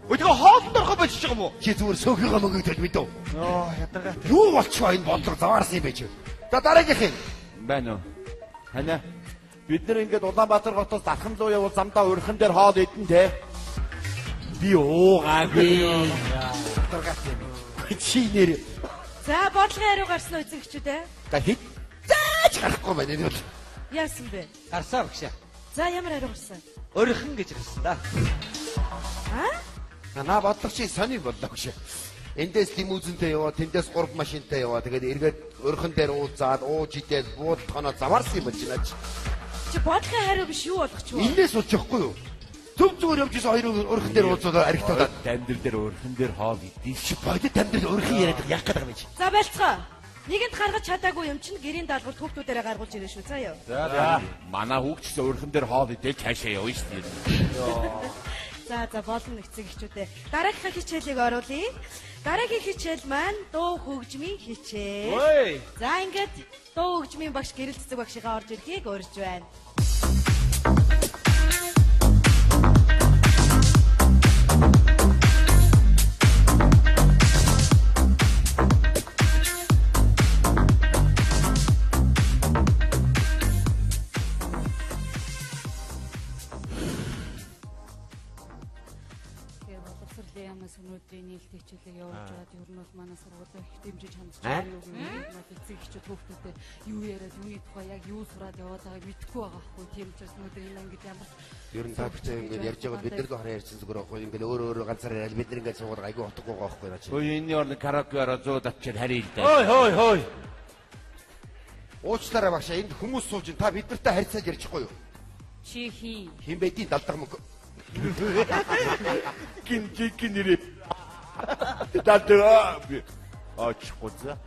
Өдгөө хоолд орохоо болчих юм уу? Чи зүгээр сөөхийгөө мөнгө төлж мэдв. Йоо ядаргаа. Юу болчихоо энэ бодлого заваарсан юм бэ чи? За дараагийнх нь. Байна уу? Хана. Бид нэр ингээд Улаанбаатар хотоос дархан руу явбал замдаа өрхөн дээр хоол идэн те. Би уугаагүй. Чи нэр. За бодлогын хариу гарсан үзэгчүүд ээ. За хэд? Зааж гарахгүй байна энэ бол. Яасан бэ? Гарсаа багшаа. За ямар хариу гарсан? Өрхөн гэж гарсан да. Наа бодлого чи сони бодлоо гэж. Эндээс лимузинтэй яваа, тэндээс 3 машинтай яваа. Тэгээд эргээд өрхөн дээр уулзаад, ууж идээд, буудаханаа заваарсан юм байна чи. Чи бодлогын хариу биш юу болгоч вэ? Иннээс уучихгүй юу? Төв зүгээр явжсэн хоёр өрхөн дээр уулзаад аригтаад. Амьдрал дээр өрхөн дээр хоол идэж Чи бодит амьдрал өрхөн яриад яах гэдэг юм чи? За байлцгаа. Нэгэнд гаргаж чадаагүй юм чинь гэрийн даалгавар хүүхдүүдээрээ гаргуулж ирэн шүү. За яа. За. Манай хүүхдс өрхөн дээр хоол идэж цаашаа явна шүү дээ. За болно нэгцэг хичүүдээ. Дараагийн хичээлийг оруулъя. Дараагийн хичээл маань дуу хөгжмийн хичээл. Ой. За ингээд дуу хөгжмийн багш Гэрэл цэцэг багшийнхаа орж ирэхийг урьж байна. Ямаас өнөөдрийн нээлттэй хичээлээ явуулж байгаа. Ер нь бол манай сургууль их дэмжиж хандж байгаа юу гэмээр эцэг эхчүүд хүүхдүүдэд юу яриад юуны тухай яг юу сураад яваад байгааг мэдэхгүй байгаа хгүй. Тийм учраас өнөөдөр энэ ангид ямар Ер нь та бүхэн ингээд ярьж байгаа бид нар л хараа ярьсан зүгээр байхгүй ингээд өөрөө ганцаараа яриад бид нар ингээд суугаад айгүй утгагүй байгаа байхгүй наа чи. Ой энэ орны караокеараа 100 авчир харъя л да. Хой. Уучлаарай багшаа энд хүмүүс сууж ин та бид нартай харьцаад ярьчихгүй юу? чи хий. Хин бэдийн далдаг мөнгө. Гинжикнэрээ. Далдаа. Ачхуцаа.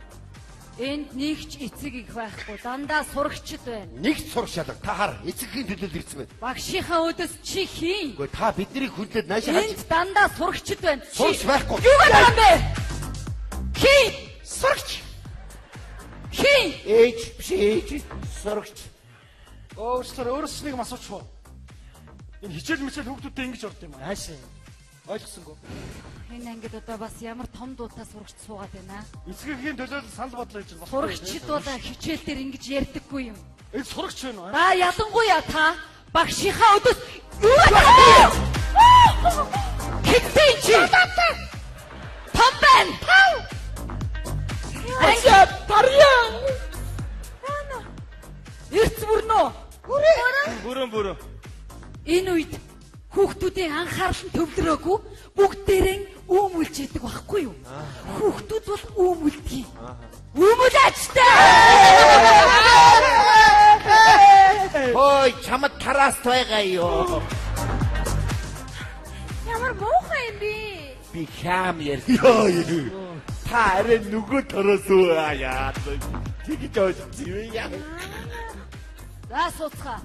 Энд нэгч эцэг их байхгүй. Дандаа сурагчд байна. Нэгт сурах шалга та хар эцэгхийн төлөөлөл ирсэн байна. Багшийнхаа өдөөс чи хий. Гэхдээ та биднийг хүндлээд наашаа Энд дандаа сурагчд байна. Сурч байхгүй. Юу гэдэг юм бэ? Хий. Сурагч. Хий. Ээж биш ээж сурагч. Уучлаарай өөрөөс нэг асуучих уу? Энэ хичээл мичээл хүүхдүүдтэй ингэж орд юм аа. Хаашаа. Ойлгосонгүй. Энэ ангид одоо бас ямар том дуутай сурагч суугаад байна. Эцгийн төлөөлөл санал бодлоо гэж байна. Сурагчид бол хичээл дээр ингэж ярьдаггүй юм. Энэ сурагч байна уу? Да ялангуяа та багшийнхаа өдөөс юу гэдэг вэ? Хитэн чи. Том байна. Ангиа тарьяан. Эрц бүрнөө. Бүрэн. Энэ үед хүүхдүүдийн анхаарал нь төвлөрөөгүй бүгдээрээ үүмүүлж яадаг байхгүй юу? Хүүхдүүд бол үүмүүлдэг. Үүмүүлээчтэй. Ой чамд тараас байгаа юу? Ямар муухай юм бэ? Би хам ярьсан. Та арай нөгөө тороос яа. Тэгж ойлцсон яа. За суцгаа.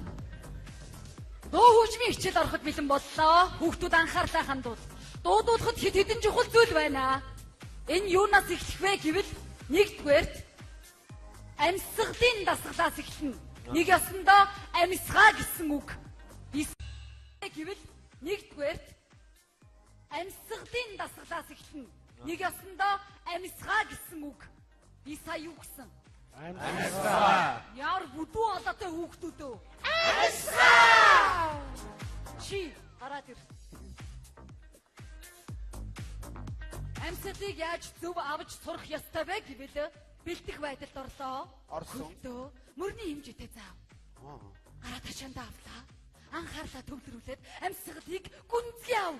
Дуу хөгжмийн хичээл ороход бэлэн боллоо. Хүүхдүүд анхаарлаа хандуул. Дуудуулахад хэд хэдэн чухал зүйл байна. Энэ юунаас эхлэх вэ гэвэл нэгдүгээрт амьсгалын дасгалаас эхэлнэ. Нэг ясандаа амьсгаа гэсэн үг. Гэвэл нэгдүгээрт амьсгалын дасгалаас эхэлнэ. Нэг ясандаа амьсгаа гэсэн үг. Би сая юу гэсэн? Амьсгаа. Яар бүдүү олоотой хүүхдүүд үү? Амьсгаа. Чи гараад ир. Амьсгалыг яаж зөв авч сурах ёстой вэ гэвэл бэлтгэх байдалд орлоо. Хөлтөө мөрний хэмжээтэй заав. Гараад хашаандаа авлаа. Анхаарлаа төвлөрүүлээд амьсгалыг гүнзгий ав.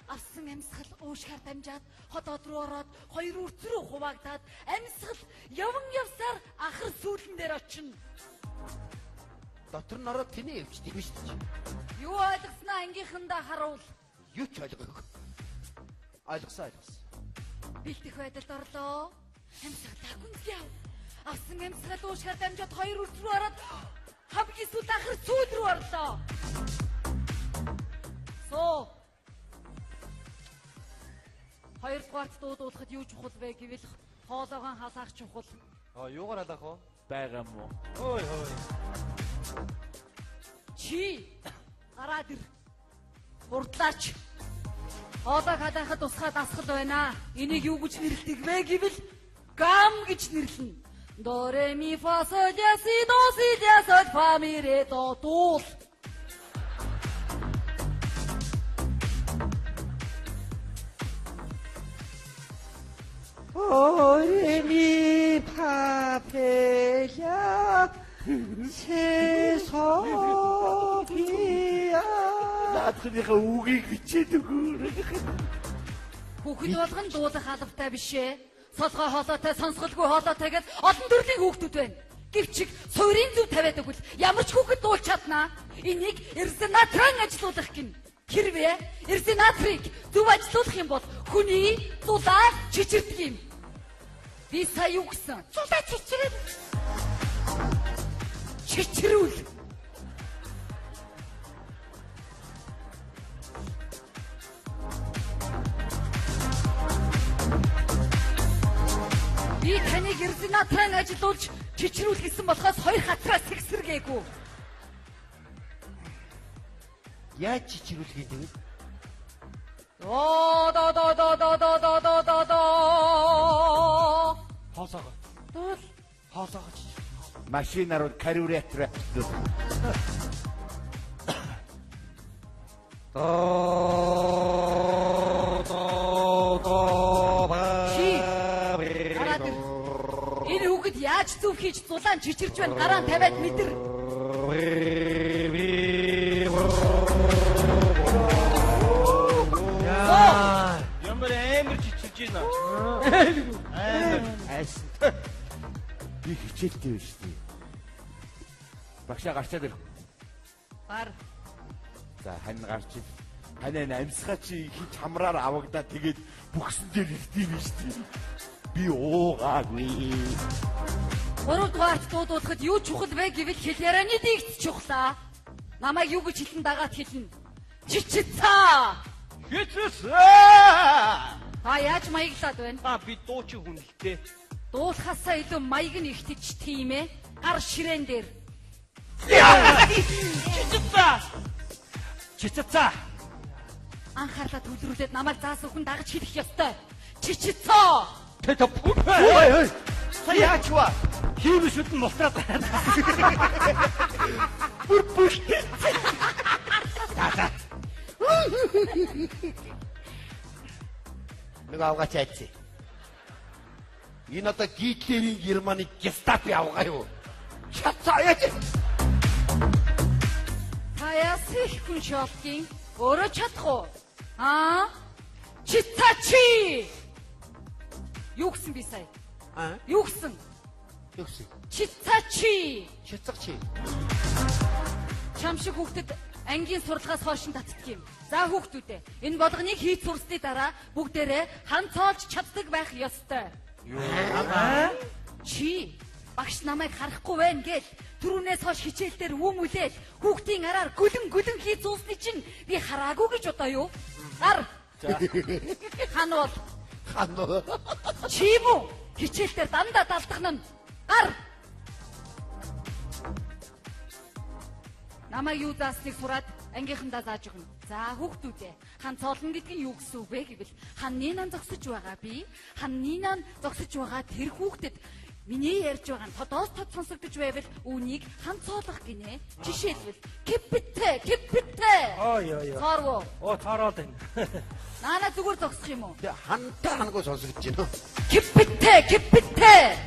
Авсан амьсгал уушгаар дамжаад хотод руу ороод хоёр үрц рүү хуваагдаад амьсгал яван явсаар ахар сүүлэн дээр очино. Дотор нь ороод тэний явчихдаг юм шүү дээ. Юу ойлгосноо ангийнхандаа харуул. Юу ч ойлгоогүй. Ойлгосон. Бэлтгэх байдалд орлоо. Амьсгалаа гүнзгий ав. Авсан амьсгал уушгаар дамжаад хоёр үрц рүү ороод хамгийн сүүлд ахар сүүл рүү орлоо. Соо хоёрдугаарт дуудуулахад юу чухал вэ гэвэл хоолойгоо халаах чухал. Юугаар халаах вэ? Байгаа мó. Ой. Чи гараад ир. Урдлаач. Хоолойг халаахад тусгай дасгал байна. Энийг юу гэж нэрлэдэг вэ гэвэл гам гэж нэрлэнэ. До ре ми фа соль ля си до си ля соль фа ми ре до дул. 오레미 파페야 세소비야 Наадхныхаа үгийг хичээдэг. Хүүхэд болгон дуулах албатай биш ээ. Солгой хоолойтой, сонсголгүй хоолойтой гэж олон төрлийн хүүхдүүд байна. Гэвч суурийн зүв тавиад өгвөл ямар ч хүүхэд дуулж чаднаа. Энийг эрзенатран ажилуулах гин. Хэрвээ эрзенатрыг зөв ажилуулах юм бол хүний зулаа чичирдэг юм. Би сая юу гэсэн? Зулаа чичирэн. Чичрүүл. Би таныг эрзенатран ажилуулж чичрүүл гэсэн болохоос хоёр хатраас тэгсэргээгүй. Яаж чичрүүлэх юм бэ? До. Хоосоогоо. Хоосоогоо. Машинаар карбюратор. Аа Яаж зүв хийж зулаан чичирж байна гараа тавиад мэдэр. Ямар амар чичирж байна. Би хичээлтэй байж тээ. Багшаа гарчаад ирэх. Гар. За хань гарч ир. Хань амьсгаа чи хич хамраар авагдаа тэгээд бүхсэн дээр ирдэв биш тээ. Би уугаагүй. 3 дугаарт дуудахад юу чухал вэ гэвэл хэл ярианы дэгц чухлаа. Намайг юу гэж хэлэн дагаад хэлнэ. Чичицаа. Хичээсээ. Та яаж маяглаад байна? Би дуучин хүн л дээ. Дуулахасаа илүү маяг нь ихтэж тийм ээ. Гар ширээн дээр. Чичцаа. Анхаарлаа төвлөрүүлээд намайг заасан хүн дагаж хэлэх ёстой. Чичицаа. Та яач вэ? Хиймшүүд нь мултраад байна. Нэг авгаач айцээ. Энэ одоо Гитлерийн Германы гестапо авгаа юу? Чацаа яач. Таяас их хүн шолтгийн өөрөө чадах уу? Чицачи. Юу гэсэн би сая? Юу гэсэн? Юу гэсэн? Чицачи. Чицагчи. Чам шиг хүүхдэд ангийн сурлагаас хойш нь татдаг юм. За хүүхдүүдээ энэ болгоныг хийж сурсны дараа бүгдээрээ ханцоолж чаддаг байх ёстой. Чи багш намайг харахгүй байна гээл түрүүнээс хойш хичээлдэр үүмүлээл хүүхдийн араар гүлэн хийж суусны чинь би хараагүй гэж бодоо юу? Гар. Хануул. Хануу. Чи мүү хичээлдэр дандаа далдах нь. Гар. Намайг юу заасныг сураад ангийнхандаа зааж өгнө. За хүүхдүүдээ ханцоолно гэдэг нь юу гэсэн үг вэ гэвэл ханнинан зогсож байгаа би ханнинан зогсож байгаа тэр хүүхдэд миний ярьж байгаа нь тодоос тод сонсогдож байвал үүнийг ханцоолох гинэ. Жишээлбэл киппитэ. Цаарвоо. Цаараад байна. Наана зүгээр зогсох юм уу? Хантаа хангуу сонсогдож байна. Киппитэ.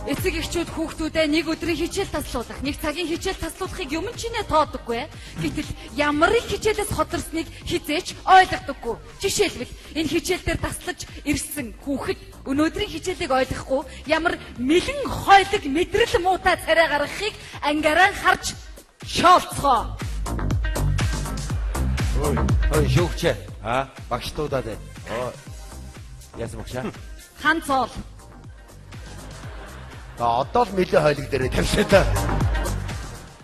Эцэг эхчүүд хүүхдүүдээ нэг өдрийн хичээл таслуулах, нэг цагийн хичээл таслуулахыг юм чинээ тоодоггүй. Гэтэл ямар их хичээлээс хоторсныг хизээч ойлгодоггүй. Жишээлбэл энэ хичээл дээр таслаж ирсэн хүүхэд өнөөдрийн хичээлийг ойлгохгүй ямар мэлэн хойлог мэдрэл муутай царай гаргахыг ангаараа харж шоолцгоо. Ой, шүүгчээ. Багштуудаад байна. Яасан багшаа? Ханцоол. Одоо л нэлээ хойлог дээрээ тавьшаа та.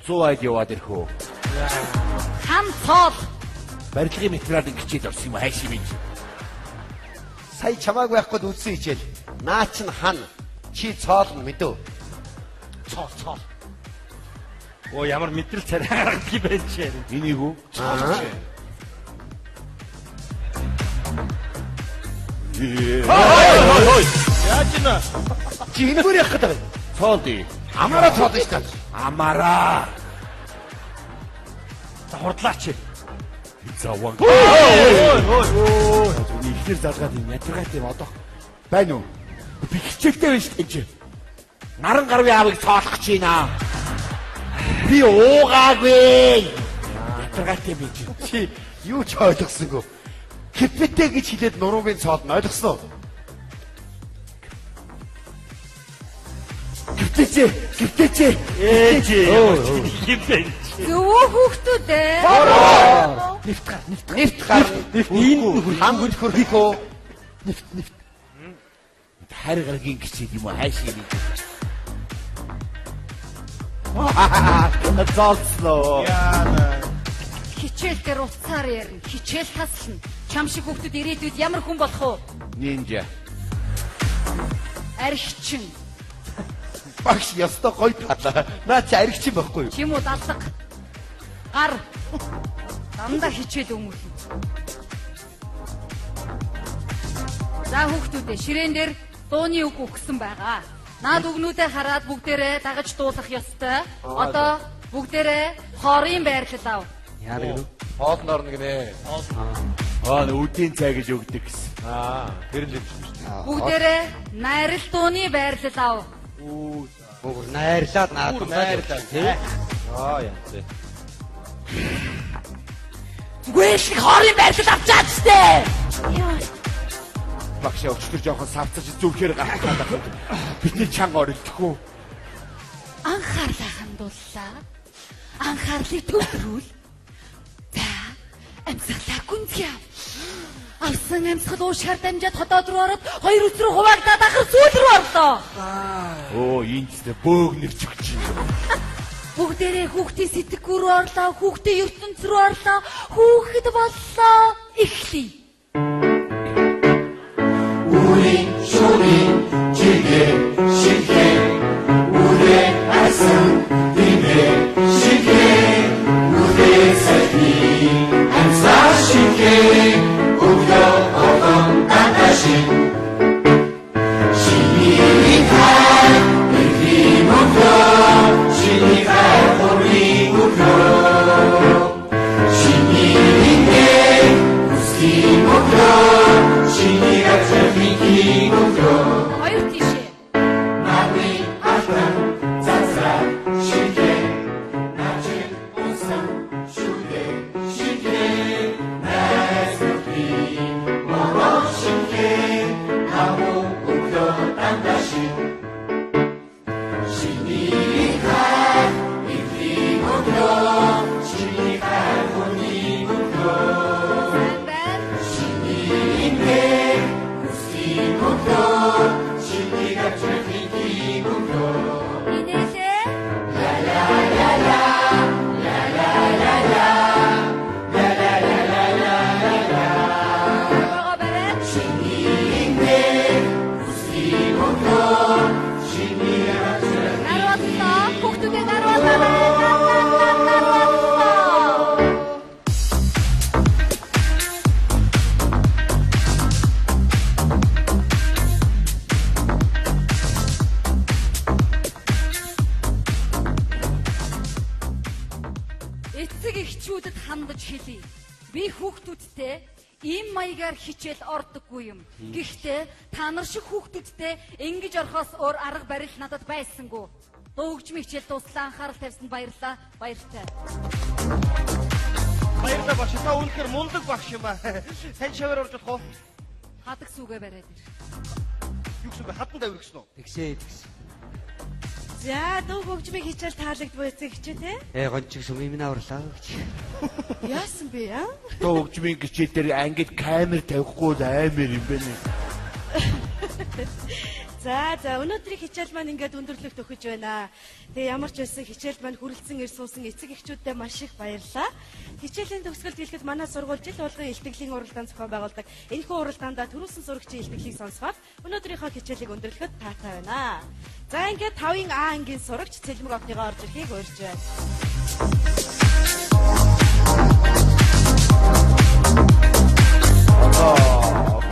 100 айд яваад ирэх үү? Ханцоол. Барилгын материалын хичээл орсон юм хайш юм. Сая чамааг байхгүй үдсэн хичээл. Наа чин хан. Чи цоолно мэдв. Цоол. Оо ямар мэдрэл царай гаргадаг юм бэ чи. Энийг үү? Яаж нэ? Чи энэгээр яах гэдэг вэ? Цоолдё. Амаараа цоолно шүү дээ. Амаараа. За хурдлаач. Заван. Ой. Ихнэр залгаад юм ятрагаат юм одоо. Байна уу? Би хичээлтэй байна шүү дээ. Наран гарвын аавыг цоолох гэж байна. Би уугаагүй. Ятрагаат юм би. Чи юу ч ойлгосонгүй. Киппитэ гэж хэлээд нуруугийн цоолно ойлгосноо? Гиптэчээ. Юм бэ? Зөв хүүхдүүд ээ. Нефт гар. Энэ хангуул хөрхийхөө. Нефт. Хайр гаргийн гिचээд юм хайш юм. Золцлоо. Хичээл дээр уцаар ярина. Хичээл таслана. Чам шиг хүүхдүүд ирээдүйд ямар хүн болох вэ? Нинжа. Архичин. Багш ястаа гоё талаа. Наа чи аригчин байхгүй юу? Чим үү далдаг. Гар. Дандаа хичээл өмүүлнэ. За хүүхдүүдээ ширээн дээр дууны үг өгсөн байгаа. Наад үгнүүдээ хараад бүгдээрээ дагаж дуулах ёстой. Одоо бүгдээрээ хоорын байрлал ав. Яа нэг хоол норно гинэ. Үдийн цай гэж өгдөг гэсэн. Тэр л юм шүү. Бүгдээрээ найрал дууны байрлал ав. Бүр найрлаад наадмаар тий. Янз. Зүгээр л хоорын байрлал авчаад штэ. Багш өчтөр жоохон савцаж зүрхээр гарах гэдэг. Бидний чанга оролдохгүй. Анхаарлаа хандууллаа. Анхаарлыг төвлөрүүл. За, амьсгалаа гүнзгий. Алсан амьсгал уушгаар дамжаад хотоод руу ороод хоёр үс рүү хуваагдаад ахар сүүл рүү орлоо. Энд ч бөөгнөрч өгч юм. Бүгдээрээ хүүхдийн сэтгэггүй рүү орлоо, хүүхдийн ертөнц рүү орлоо, хүүхэд боллоо. Эхлэе. 우리 쇼리 지게 쉽게 우리 알선 이게 쉽게 우리 살기 항상 쉽게 웃겨 어떤 나다시 신이가 이기 웃겨 신이가 우리 웃겨 신이게 웃기 웃겨 신이가 저기 웃겨 Хоёр тийшээ. 나비 아까 자자 쉽게 낮은 웃음 쉽게 쉽게 나에서비 먹어 쉽게 하고 웃겨 딴다시 신이가 이기 웃겨 신이가 돈이 웃겨 신이인데 웃기 웃겨 신이가 저기 웃겨 Инээлээ. Байгаа барай. Нарууллаа. Хүүхдүүдээ нарууллаа. Эцэг эхчүүдэд хандаж хэлье. Би хүүхдүүдтэй ийм маягаар хичээл ордоггүй юм. Гэхдээ та нар шиг хүүхдүүдтэй ингэж орохоос өөр арга барил надад байсангүй. Дуугчмын хичээл дуслаа, анхаарал тавьсанд баярлалаа. Баяртай. Баярлалаа багш. Та үнэхээр мундаг багш юм ба. Тань шавар орж болох уу? Хадаг сүгэ бариад ир. Юу гэсэн бэ? Хатан давир гэсэн үү? Тэгшээ. За, дуу хөгжмийн хичээл таалагдвал эцэг хичээ те? Гончиг сүмийн аварлаа гэж. Яасан бэ яа? Дуу хөгжмийн гिचэл дээр ангид камер тавихгүй амар юм байна. За, өнөөдрийн хичээл маань ингээд өндөрлөгт өгч байна. Тэгээ ямар ч байсан хичээлд маань хүрэлцэн ир суусан эцэг эхчүүдэд маш их баярлалаа. Хичээлийн төгсгөлд хэлэхэд манай сургууль жил болгон илтгэлийн уралдаан зохион байгуулдаг. Энэхүү уралдаанд төрүүлсэн сурагчийн илтгэлийг сонсоход өнөөдрийнхөө хичээлийг өндөрлөхөд таатай байна. За, ингээд 5-ын А ангийн сурагч Цэлмэг Овныгоо орж ирэхийг урьж байна.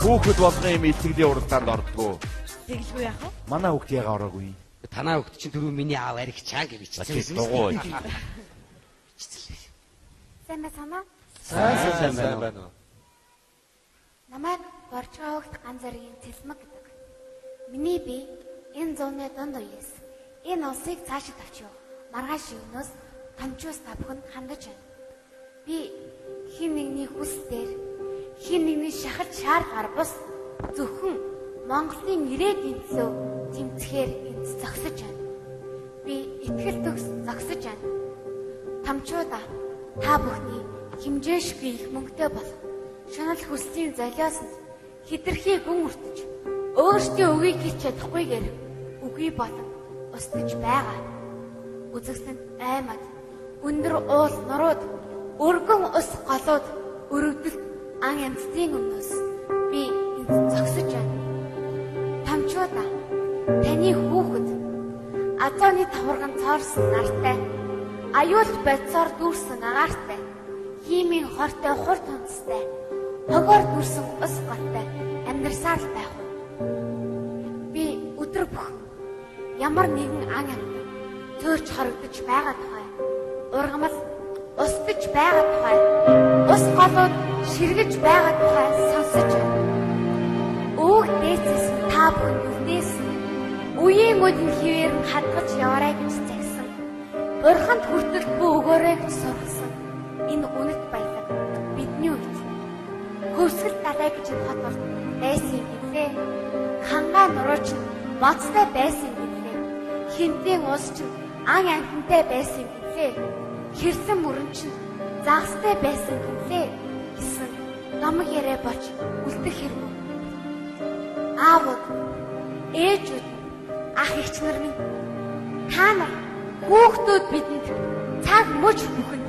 Хүүхэд болгон юм илтгэлийн уралдаанд ордгоо. Тэгэлгүй яах вэ? Манай хүүхд яга ороогүй. Танаа хүүхд чинь түрүү миний аав арих чаа гэж бичсэн. Дугуй. Сайн байна. Сайн байна. Намайг борж байгаа хүүхд ганц зэргийн Цэлмэг гэдэг. Миний бие энэ зууны дунд үеэс энэ улсыг цаашид авчив. Маргааш өгнөөс томчуус та бүхэнд хандаж байна. Би хин нэгний хүс дээр хин нэгний шахалт шаар гар бус зөвхөн Монголын ирээдүйн төлөө тэмцэхээр энд зогсож байна. Би итгэл төгс зогсож байна. Томчуудаа та бүхний хэмжээшгүй их мөнгөтэй болох шунал хүслийн золиосонд хитрхи гүн өртөж өөрсдийн үгийг хийж чадахгүйгээр үгүй болон устж байгаа. Үзэгсэнд аймаг өндөр уул нурууд өргөн ус голууд өрөвдөлт ан амьтдын өмнөөс би энд зогсож байна. Томчуудаа таны хүүхэд азооны таварган цаарсан нартай аюул байцаар дүүрсэн агаартай хиймийн хортой хурд хүнстэй хогоор дүүрсэн ус голтой амьдрсаар л байх уу? Би өдөр бүх ямар нэгэн ан амьд цөөрч хорогдож байгаа тухай ургамал устж байгаа тухай ус голууд ширгэж байгаа тухай сонсож байна. Өвөг дээсээс та бүхэн үлдээс үеийн үдэн хിവэр нь хадгаж яваарай гэж загсан. Бурханд хүртэлгүй өгөөрэй гэж сургасан. Энэ үнэт баялаг бидний үед хөвсгөл далай гэж хотод байсан юм гэлээ. Хангаа нурууч нь моцтой байсан юм гэлээ. Хинтийн уус чинь ан амтантай байсан юм гэлээ. Хэрсэн мөрөн чинь загастай байсан юм гэлээ. Гэсэн номог яриа болж үлдэх хэрэг. Аавууд, ээжүүд, ах эгч нар минь та нар хүүхдүүд бидэнд цаг мөч бүхэнд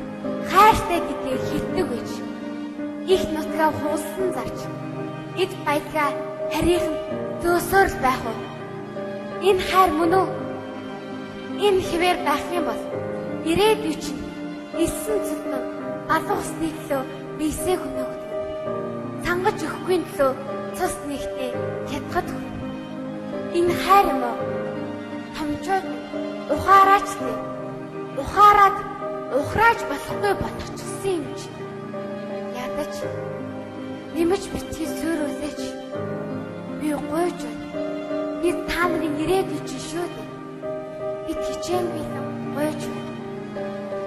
хайртай гэдгийг хэлдэг байж их нутгаа хуулсан зарч эд баялгаа харийнхан зөөсөөр л байх уу? Энэ хайр мөн үү? Энэ хിവэр байх юм бол ирээдүй чинь элсэн цэцэн алга усны төлөө бийсээ хөнөөгдөв. Сангаж өгөхгүй төлөө цус нэгтээ хятгад. Энэ хайр юм уу? Томчууд ухаараач дээ. Ухаарад ухрааж болохгүй болгочихсон юм чи. Ядаж нэмж битгий сүрүүлээч. Би гойж байна. Би та нарын ирээдүй чи шүү дээ. Би хичээн билэн гойж байна.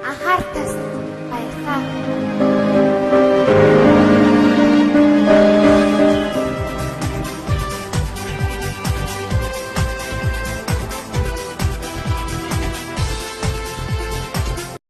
Анхаартай баярлалаа.